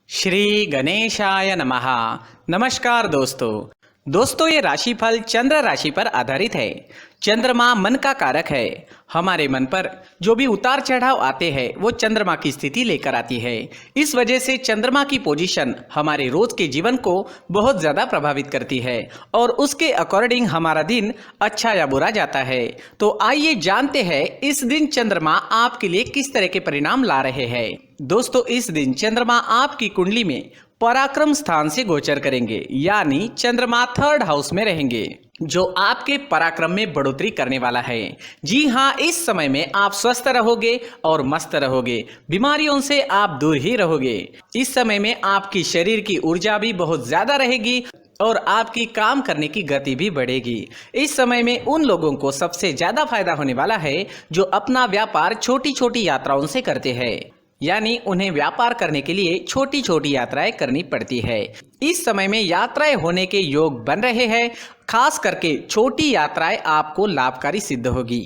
श्री गणेशाय नमः। नमस्कार दोस्तों ये राशिफल चंद्र राशि पर आधारित है। चंद्रमा मन का कारक है। हमारे मन पर जो भी उतार चढ़ाव आते हैं वो चंद्रमा की स्थिति लेकर आती है। इस वजह से चंद्रमा की पोजीशन हमारे रोज के जीवन को बहुत ज्यादा प्रभावित करती है और उसके अकॉर्डिंग हमारा दिन अच्छा या बुरा जाता है। तो आइए जानते हैं इस दिन चंद्रमा आपके लिए किस तरह के परिणाम ला रहे हैं। दोस्तों इस दिन चंद्रमा आपकी कुंडली में पराक्रम स्थान से गोचर करेंगे, यानी चंद्रमा 3rd हाउस में रहेंगे, जो आपके पराक्रम में बढ़ोतरी करने वाला है। जी हाँ, इस समय में आप स्वस्थ रहोगे और मस्त रहोगे, बीमारियों से आप दूर ही रहोगे। इस समय में आपकी शरीर की ऊर्जा भी बहुत ज्यादा रहेगी और आपकी काम करने की गति भी बढ़ेगी। इस समय में उन लोगों को सबसे ज्यादा फायदा होने वाला है जो अपना व्यापार छोटी छोटी यात्राओं से करते हैं, यानी उन्हें व्यापार करने के लिए छोटी छोटी यात्राएं करनी पड़ती है। इस समय में यात्राएं होने के योग बन रहे हैं। खास करके छोटी यात्राएं आपको लाभकारी सिद्ध होगी।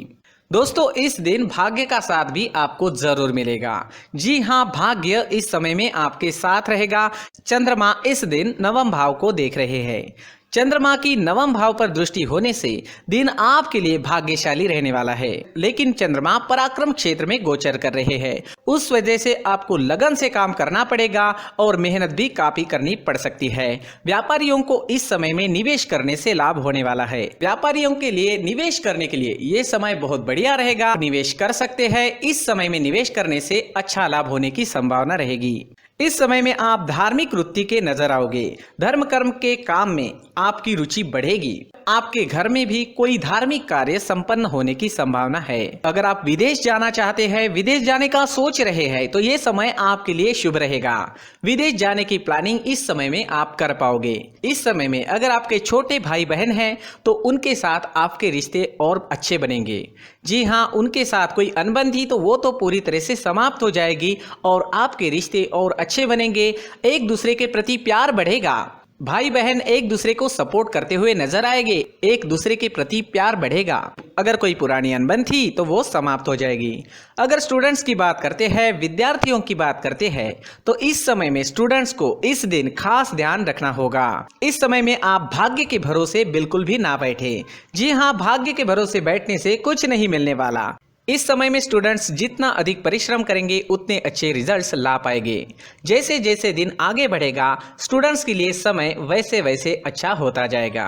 दोस्तों इस दिन भाग्य का साथ भी आपको जरूर मिलेगा। जी हाँ, भाग्य इस समय में आपके साथ रहेगा। चंद्रमा इस दिन 9वें भाव को देख रहे हैं। चंद्रमा की 9वें भाव पर दृष्टि होने से दिन आपके लिए भाग्यशाली रहने वाला है, लेकिन चंद्रमा पराक्रम क्षेत्र में गोचर कर रहे हैं। उस वजह से आपको लगन से काम करना पड़ेगा और मेहनत भी काफी करनी पड़ सकती है। व्यापारियों को इस समय में निवेश करने से लाभ होने वाला है। व्यापारियों के लिए निवेश करने के लिए ये समय बहुत बढ़िया रहेगा, निवेश कर सकते हैं। इस समय में निवेश करने से अच्छा लाभ होने की संभावना रहेगी। इस समय में आप धार्मिक वृत्ति के नजर आओगे। धर्म कर्म के काम में आपकी रुचि बढ़ेगी। आपके घर में भी कोई धार्मिक कार्य संपन्न होने की संभावना है। अगर आप विदेश जाना चाहते हैं, विदेश जाने का सोच रहे हैं, तो ये समय आपके लिए शुभ रहेगा। विदेश जाने की प्लानिंग इस समय में आप कर पाओगे। इस समय में अगर आपके छोटे भाई बहन हैं तो उनके साथ आपके रिश्ते और अच्छे बनेंगे। जी हाँ, उनके साथ कोई अनबन थी तो वो तो पूरी तरह से समाप्त हो जाएगी और आपके रिश्ते और अच्छे बनेंगे। एक दूसरे के प्रति प्यार बढ़ेगा। भाई बहन एक दूसरे को सपोर्ट करते हुए नजर आएंगे। एक दूसरे के प्रति प्यार बढ़ेगा। अगर कोई पुरानी अनबन थी तो वो समाप्त हो जाएगी। अगर स्टूडेंट्स की बात करते हैं, विद्यार्थियों की बात करते हैं, तो इस समय में स्टूडेंट्स को इस दिन खास ध्यान रखना होगा। इस समय में आप भाग्य के भरोसे बिल्कुल भी ना बैठे। जी हाँ, भाग्य के भरोसे बैठने से कुछ नहीं मिलने वाला। इस समय में स्टूडेंट्स जितना अधिक परिश्रम करेंगे उतने अच्छे रिजल्ट्स ला पाएंगे। जैसे जैसे दिन आगे बढ़ेगा स्टूडेंट्स के लिए समय वैसे वैसे अच्छा होता जाएगा।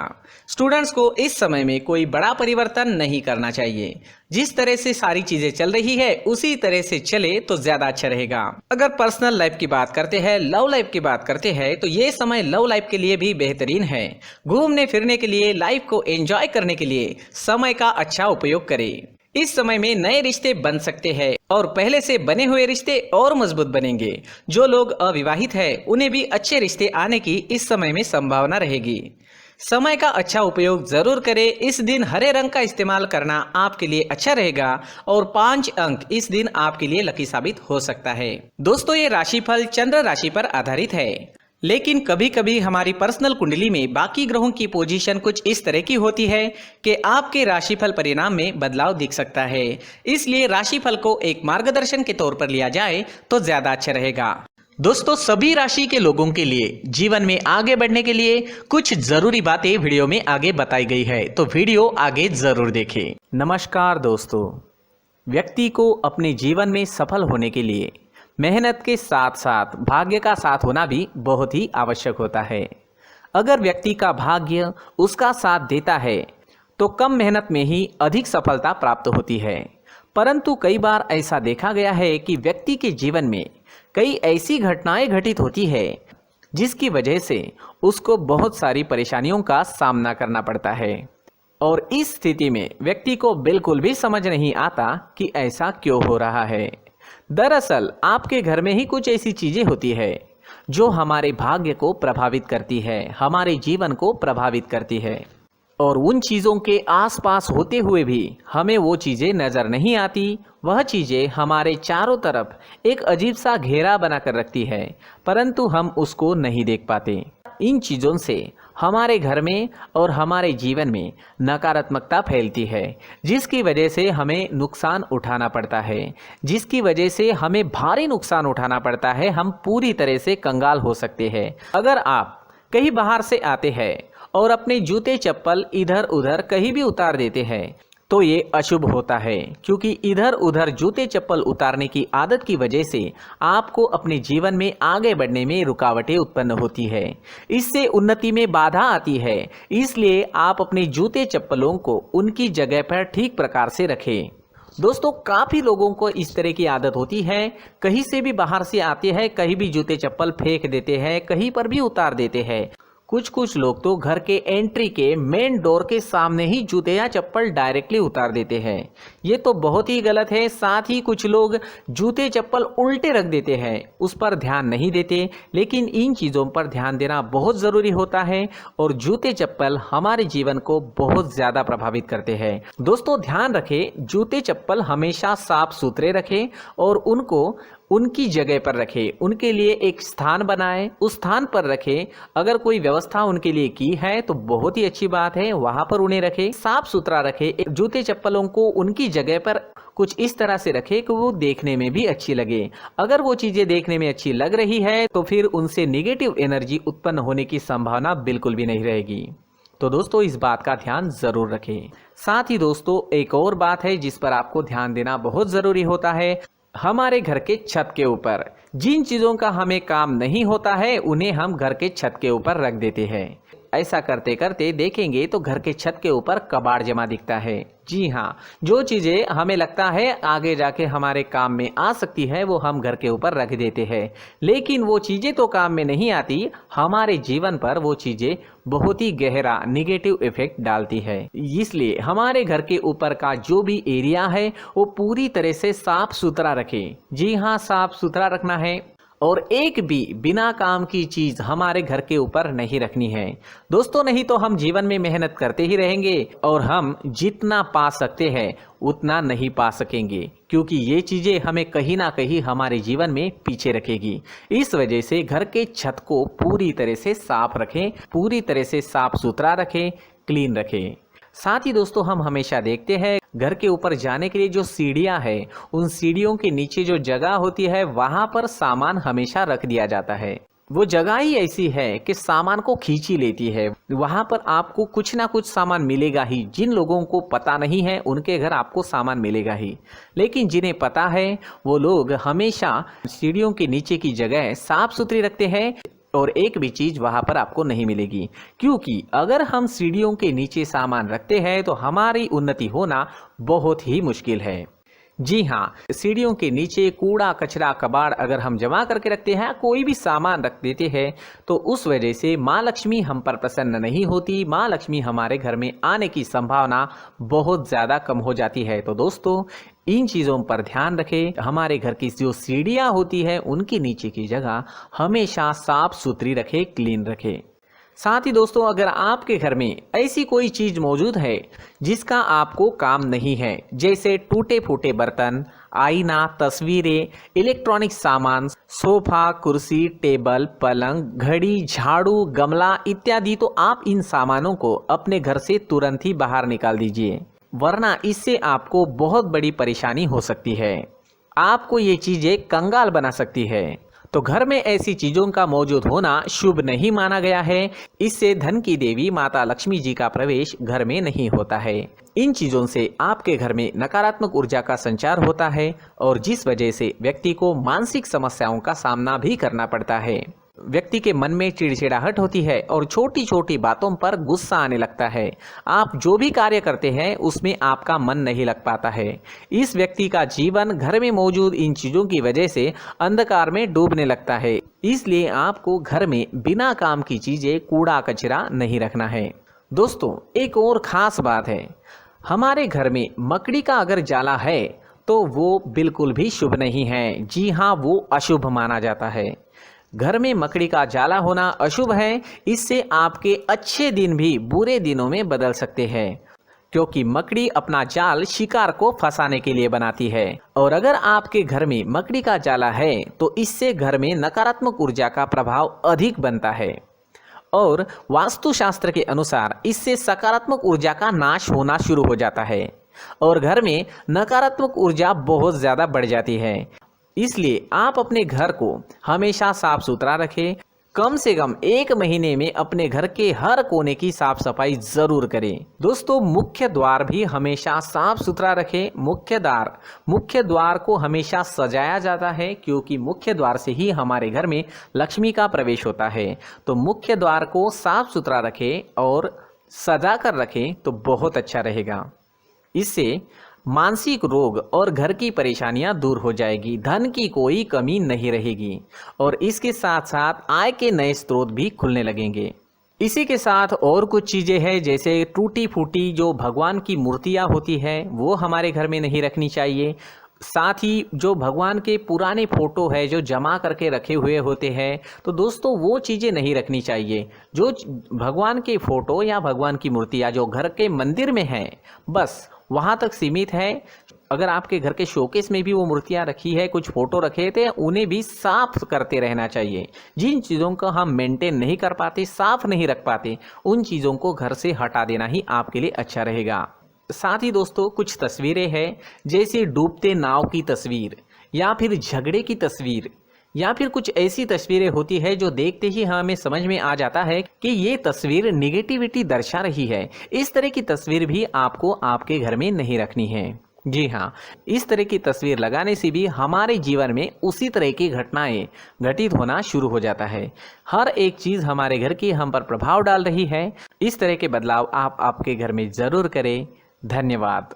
स्टूडेंट्स को इस समय में कोई बड़ा परिवर्तन नहीं करना चाहिए। जिस तरह से सारी चीजें चल रही है उसी तरह से चले तो ज्यादा अच्छा रहेगा। अगर पर्सनल लाइफ की बात करते हैं, लव लाइफ की बात करते हैं, तो ये समय लव लाइफ के लिए भी बेहतरीन है। घूमने फिरने के लिए, लाइफ को एंजॉय करने के लिए समय का अच्छा उपयोग करें। इस समय में नए रिश्ते बन सकते हैं और पहले से बने हुए रिश्ते और मजबूत बनेंगे। जो लोग अविवाहित हैं उन्हें भी अच्छे रिश्ते आने की इस समय में संभावना रहेगी। समय का अच्छा उपयोग जरूर करें। इस दिन हरे रंग का इस्तेमाल करना आपके लिए अच्छा रहेगा और 5 अंक इस दिन आपके लिए लकी साबित हो सकता है। दोस्तों ये राशिफल चंद्र राशि पर आधारित है, लेकिन कभी कभी हमारी पर्सनल कुंडली में बाकी ग्रहों की पोजीशन कुछ इस तरह की होती है कि आपके राशिफल परिणाम में बदलाव दिख सकता है। इसलिए राशिफल को एक मार्गदर्शन के तौर पर लिया जाए तो ज्यादा अच्छा रहेगा। दोस्तों सभी राशि के लोगों के लिए जीवन में आगे बढ़ने के लिए कुछ जरूरी बातें वीडियो में आगे बताई गई है, तो वीडियो आगे जरूर देखें। नमस्कार दोस्तों, व्यक्ति को अपने जीवन में सफल होने के लिए मेहनत के साथ साथ भाग्य का साथ होना भी बहुत ही आवश्यक होता है। अगर व्यक्ति का भाग्य उसका साथ देता है तो कम मेहनत में ही अधिक सफलता प्राप्त होती है, परंतु कई बार ऐसा देखा गया है कि व्यक्ति के जीवन में कई ऐसी घटनाएं घटित होती है जिसकी वजह से उसको बहुत सारी परेशानियों का सामना करना पड़ता है और इस स्थिति में व्यक्ति को बिल्कुल भी समझ नहीं आता कि ऐसा क्यों हो रहा है। दरअसल आपके घर में ही कुछ ऐसी चीजें होती है जो हमारे भाग्य को प्रभावित करती है, हमारे जीवन को प्रभावित करती है और उन चीजों के आसपास होते हुए भी हमें वो चीजें नजर नहीं आती। वह चीजें हमारे चारों तरफ एक अजीब सा घेरा बनाकर रखती है, परंतु हम उसको नहीं देख पाते। इन चीज़ों से हमारे घर में और हमारे जीवन में नकारात्मकता फैलती है, जिसकी वजह से हमें नुकसान उठाना पड़ता है, जिसकी वजह से हमें भारी नुकसान उठाना पड़ता है। हम पूरी तरह से कंगाल हो सकते हैं। अगर आप कहीं बाहर से आते हैं और अपने जूते चप्पल इधर उधर कहीं भी उतार देते हैं तो ये अशुभ होता है, क्योंकि इधर उधर जूते चप्पल उतारने की आदत की वजह से आपको अपने जीवन में आगे बढ़ने में रुकावटें उत्पन्न होती है। इससे उन्नति में बाधा आती है। इसलिए आप अपने जूते चप्पलों को उनकी जगह पर ठीक प्रकार से रखें। दोस्तों, काफ़ी लोगों को इस तरह की आदत होती है, कहीं से भी बाहर से आते हैं, कहीं भी जूते चप्पल फेंक देते हैं, कहीं पर भी उतार देते हैं। कुछ लोग तो घर के एंट्री के मेन डोर के सामने ही जूते या चप्पल डायरेक्टली उतार देते हैं। ये तो बहुत ही गलत है। साथ ही कुछ लोग जूते चप्पल उल्टे रख देते हैं, उस पर ध्यान नहीं देते। लेकिन इन चीज़ों पर ध्यान देना बहुत ज़रूरी होता है और जूते चप्पल हमारे जीवन को बहुत ज़्यादा प्रभावित करते हैं। दोस्तों, ध्यान रखें, जूते चप्पल हमेशा साफ सुथरे रखें और उनको उनकी जगह पर रखें। उनके लिए एक स्थान बनाएं, उस स्थान पर रखें। अगर कोई व्यवस्था उनके लिए की है तो बहुत ही अच्छी बात है, वहां पर उन्हें रखें, साफ सुथरा रखें। जूते चप्पलों को उनकी जगह पर कुछ इस तरह से रखें कि वो देखने में भी अच्छी लगे। अगर वो चीजें देखने में अच्छी लग रही है तो फिर उनसे निगेटिव एनर्जी उत्पन्न होने की संभावना बिल्कुल भी नहीं रहेगी। तो दोस्तों, इस बात का ध्यान जरूर रखें। साथ ही दोस्तों, एक और बात है जिस पर आपको ध्यान देना बहुत जरूरी होता है। हमारे घर के छत के ऊपर जिन चीज़ों का हमें काम नहीं होता है उन्हें हम घर के छत के ऊपर रख देते हैं। ऐसा करते करते देखेंगे तो घर के छत के ऊपर कबाड़ जमा दिखता है। जी हाँ, जो चीज़ें हमें लगता है आगे जाके हमारे काम में आ सकती है वो हम घर के ऊपर रख देते हैं, लेकिन वो चीज़ें तो काम में नहीं आती। हमारे जीवन पर वो चीज़ें बहुत ही गहरा निगेटिव इफेक्ट डालती है। इसलिए हमारे घर के ऊपर का जो भी एरिया है वो पूरी तरह से साफ सुथरा रखें। जी हाँ, साफ सुथरा रखना है और एक भी बिना काम की चीज हमारे घर के ऊपर नहीं रखनी है। दोस्तों, नहीं तो हम जीवन में मेहनत करते ही रहेंगे और हम जितना पा सकते हैं उतना नहीं पा सकेंगे, क्योंकि ये चीजें हमें कहीं ना कहीं हमारे जीवन में पीछे रखेगी। इस वजह से घर के छत को पूरी तरह से साफ रखें, पूरी तरह से साफ सुथरा रखें, क्लीन रखें। साथ ही दोस्तों, हम हमेशा देखते हैं घर के ऊपर जाने के लिए जो सीढ़ियां हैं, उन सीढ़ियों के नीचे जो जगह होती है वहां पर सामान हमेशा रख दिया जाता है। वो जगह ही ऐसी है कि सामान को खींच ही लेती है। वहां पर आपको कुछ ना कुछ सामान मिलेगा ही। जिन लोगों को पता नहीं है उनके घर आपको सामान मिलेगा ही, लेकिन जिन्हें पता है वो लोग हमेशा सीढ़ियों के नीचे की जगह साफ सुथरी रखते हैं और एक भी चीज वहां पर आपको नहीं मिलेगी। क्योंकि अगर हम सीढ़ियों के नीचे सामान रखते हैं तो हमारी उन्नति होना बहुत ही मुश्किल है। जी हाँ, सीढ़ियों के नीचे कूड़ा कचरा कबाड़ अगर हम जमा करके रखते हैं, कोई भी सामान रख देते हैं, तो उस वजह से माँ लक्ष्मी हम पर प्रसन्न नहीं होती। माँ लक्ष्मी हमारे घर में आने की संभावना बहुत ज़्यादा कम हो जाती है। तो दोस्तों, इन चीज़ों पर ध्यान रखें। हमारे घर की जो सीढ़ियाँ होती है उनकी नीचे की जगह हमेशा साफ सुथरी रखें, क्लीन रखें। साथ ही दोस्तों, अगर आपके घर में ऐसी कोई चीज मौजूद है जिसका आपको काम नहीं है, जैसे टूटे फूटे बर्तन, आईना, तस्वीरें, इलेक्ट्रॉनिक सामान, सोफा, कुर्सी, टेबल, पलंग, घड़ी, झाड़ू, गमला इत्यादि, तो आप इन सामानों को अपने घर से तुरंत ही बाहर निकाल दीजिए, वरना इससे आपको बहुत बड़ी परेशानी हो सकती है। आपको ये चीजें कंगाल बना सकती है। तो घर में ऐसी चीजों का मौजूद होना शुभ नहीं माना गया है। इससे धन की देवी माता लक्ष्मी जी का प्रवेश घर में नहीं होता है। इन चीजों से आपके घर में नकारात्मक ऊर्जा का संचार होता है और जिस वजह से व्यक्ति को मानसिक समस्याओं का सामना भी करना पड़ता है। व्यक्ति के मन में चिड़चिड़ाहट होती है और छोटी छोटी बातों पर गुस्सा आने लगता है। आप जो भी कार्य करते हैं उसमें आपका मन नहीं लग पाता है। इस व्यक्ति का जीवन घर में मौजूद इन चीज़ों की वजह से अंधकार में डूबने लगता है। इसलिए आपको घर में बिना काम की चीज़ें, कूड़ा कचरा नहीं रखना है। दोस्तों, एक और ख़ास बात है, हमारे घर में मकड़ी का अगर जाला है तो वो बिल्कुल भी शुभ नहीं है। जी हाँ, वो अशुभ माना जाता है। घर में मकड़ी का जाला होना अशुभ है। इससे आपके अच्छे दिन भी बुरे दिनों में बदल सकते हैं, क्योंकि मकड़ी अपना जाल शिकार को फंसाने के लिए बनाती है। और अगर आपके घर में मकड़ी का जाला है तो इससे घर में नकारात्मक ऊर्जा का प्रभाव अधिक बनता है और वास्तुशास्त्र के अनुसार इससे सकारात्मक ऊर्जा का नाश होना शुरू हो जाता है और घर में नकारात्मक ऊर्जा बहुत ज़्यादा बढ़ जाती है। इसलिए आप अपने घर को हमेशा साफ सुथरा रखें। कम से कम 1 महीने में अपने घर के हर कोने की साफ सफाई जरूर करें। दोस्तों, मुख्य द्वार भी हमेशा साफ सुथरा रखें। मुख्य द्वार को हमेशा सजाया जाता है क्योंकि मुख्य द्वार से ही हमारे घर में लक्ष्मी का प्रवेश होता है। तो मुख्य द्वार को साफ सुथरा रखें और सजा कर रखें तो बहुत अच्छा रहेगा। इससे मानसिक रोग और घर की परेशानियां दूर हो जाएगी, धन की कोई कमी नहीं रहेगी और इसके साथ साथ आय के नए स्रोत भी खुलने लगेंगे। इसी के साथ और कुछ चीज़ें हैं, जैसे टूटी फूटी जो भगवान की मूर्तियां होती है वो हमारे घर में नहीं रखनी चाहिए। साथ ही जो भगवान के पुराने फोटो है जो जमा करके रखे हुए होते हैं, तो दोस्तों वो चीज़ें नहीं रखनी चाहिए। जो भगवान के फोटो या भगवान की मूर्तियाँ जो घर के मंदिर में हैं बस वहाँ तक सीमित है। अगर आपके घर के शोकेस में भी वो मूर्तियाँ रखी है, कुछ फोटो रखे थे, उन्हें भी साफ करते रहना चाहिए। जिन चीज़ों को हम मेंटेन नहीं कर पाते, साफ नहीं रख पाते, उन चीज़ों को घर से हटा देना ही आपके लिए अच्छा रहेगा। साथ ही दोस्तों कुछ तस्वीरें हैं, जैसे डूबते नाव की तस्वीर या फिर झगड़े की तस्वीर या फिर कुछ ऐसी तस्वीरें होती है जो देखते ही हमें समझ में आ जाता है कि ये तस्वीर निगेटिविटी दर्शा रही है। इस तरह की तस्वीर भी आपको आपके घर में नहीं रखनी है। जी हाँ, इस तरह की तस्वीर लगाने से भी हमारे जीवन में उसी तरह की घटनाएं घटित होना शुरू हो जाता है। हर एक चीज़ हमारे घर की हम पर प्रभाव डाल रही है। इस तरह के बदलाव आप आपके घर में ज़रूर करें। धन्यवाद।